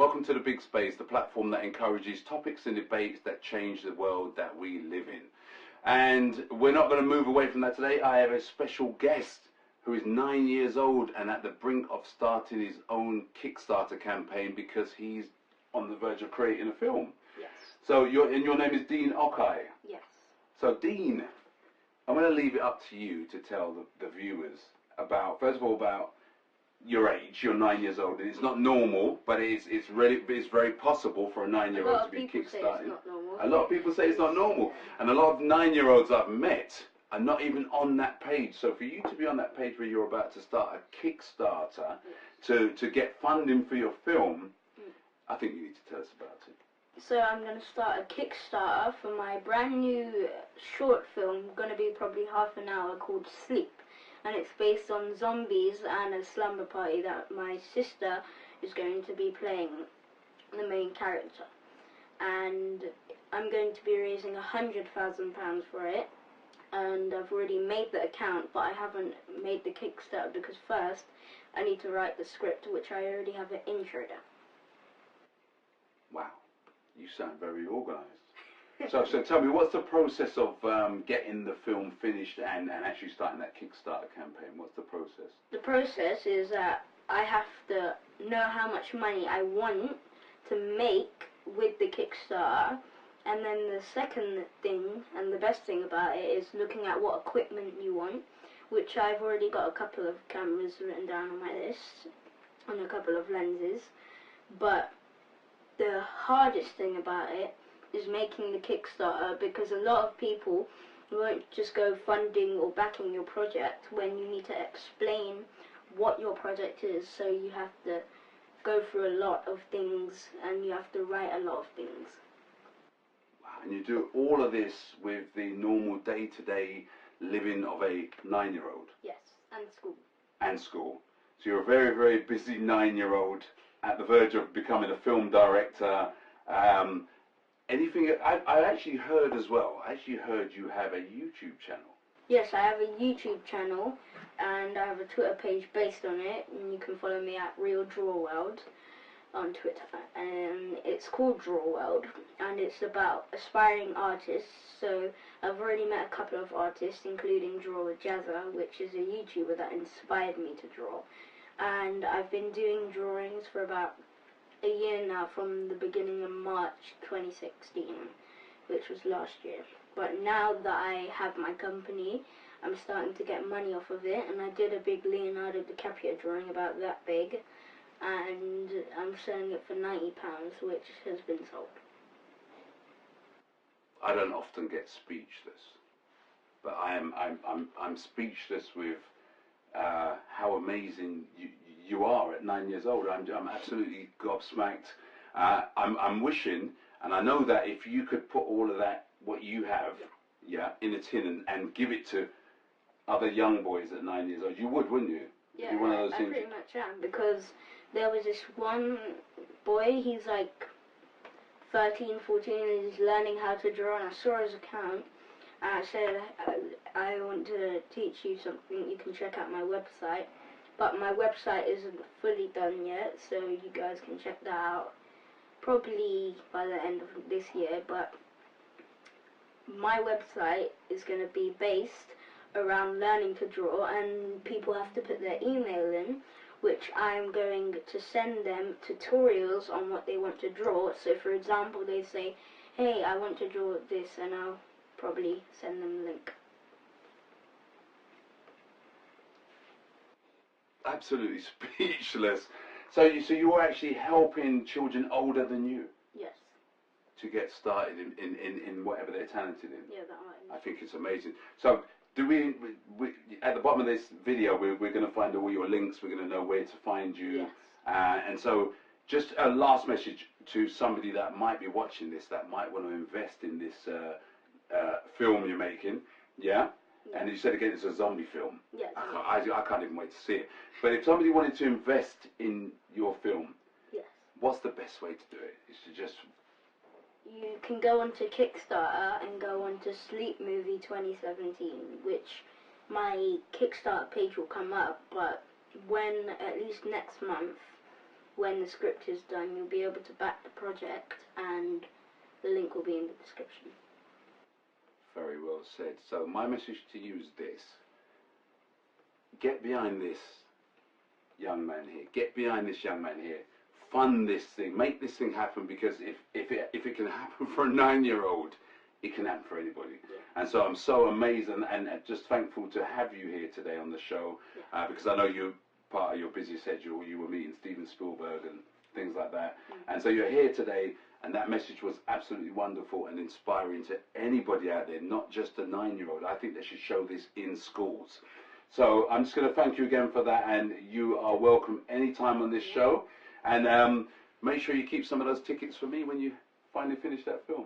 Welcome to The Big Space, the platform that encourages topics and debates that change the world that we live in. And we're not going to move away from that today. I have a special guest who is 9 years old and at the brink of starting his own Kickstarter campaign because he's on the verge of creating a film. Yes. So your name is Dean Okai. Yes. So Dean, I'm going to leave it up to you to tell the viewers about, first of all, about your age. You're 9 years old. It's not normal, but it's very possible for a 9-year-old to be kickstarting. A lot of people say it's not normal, and a lot of 9-year-olds I've met are not even on that page. So for you to be on that page where you're about to start a Kickstarter to get funding for your film, I think you need to tell us about it. So I'm going to start a Kickstarter for my brand new short film, going to be probably half an hour, called Sleep. And it's based on zombies and a slumber party that my sister is going to be playing the main character. And I'm going to be raising £100,000 for it. And I've already made the account, but I haven't made the Kickstarter because first I need to write the script, which I already have an intro down. Wow, you sound very organised. So tell me, what's the process of getting the film finished and actually starting that Kickstarter campaign? What's the process? The process is that I have to know how much money I want to make with the Kickstarter, and then the second thing, and the best thing about it, is looking at what equipment you want, which I've already got a couple of cameras written down on my list, and a couple of lenses, but the hardest thing about it is making the Kickstarter, because a lot of people won't just go funding or backing your project when you need to explain what your project is. So you have to go through a lot of things and you have to write a lot of things. Wow, and you do all of this with the normal day-to-day living of a 9-year-old? Yes, and school. And school. So you're a very, very busy 9-year-old at the verge of becoming a film director. Anything, I actually heard as well, you have a YouTube channel. Yes, I have a YouTube channel and I have a Twitter page based on it, and you can follow me at Real Draw World on Twitter. And it's called Draw World, and it's about aspiring artists. So I've already met a couple of artists, including Drawer Jazza, which is a YouTuber that inspired me to draw. And I've been doing drawings for about a year now, from the beginning of March 2016, which was last year. But now that I have my company, I'm starting to get money off of it, and I did a big Leonardo DiCaprio drawing about that big, and I'm selling it for £90, which has been sold. I don't often get speechless, but I'm speechless with how amazing you are at 9 years old. I'm absolutely gobsmacked. I'm wishing, and I know that if you could put all of that, what you have, in a tin and give it to other young boys at 9 years old, you would, wouldn't you? Yeah, one of those I things. pretty much am, because there was this one boy, he's like 13, 14, and he's learning how to draw, and I saw his account, and I said, I want to teach you something, you can check out my website. But my website isn't fully done yet, so you guys can check that out probably by the end of this year. But my website is going to be based around learning to draw, and people have to put their email in, which I'm going to send them tutorials on what they want to draw. So for example, they say, hey, I want to draw this, and I'll probably send them the link. Absolutely speechless. So you're actually helping children older than you? Yes. To get started in whatever they're talented in? Yeah, that might. I think it's amazing. So do we at the bottom of this video, we're going to find all your links, we're going to know where to find you. Yes. And so just a last message to somebody that might be watching this, that might want to invest in this film you're making, yeah? And you said again it's a zombie film. Yes. I can't even wait to see it. But if somebody wanted to invest in your film, yes, what's the best way to do it? Is to just... You can go onto Kickstarter and go onto Sleep Movie 2017, which my Kickstarter page will come up, but when, at least next month, when the script is done, you'll be able to back the project, and the link will be in the description. Very well said. So my message to you is this. Get behind this young man here. Get behind this young man here. Fund this thing. Make this thing happen, because if it can happen for a 9-year-old, it can happen for anybody. Yeah. And so I'm so amazed and just thankful to have you here today on the show, because I know you, part of your busy schedule, you were meeting Steven Spielberg and things like that. And so you're here today, and that message was absolutely wonderful and inspiring to anybody out there, not just a 9-year-old. I think they should show this in schools. So I'm just going to thank you again for that, and you are welcome anytime on this show. And make sure you keep some of those tickets for me when you finally finish that film.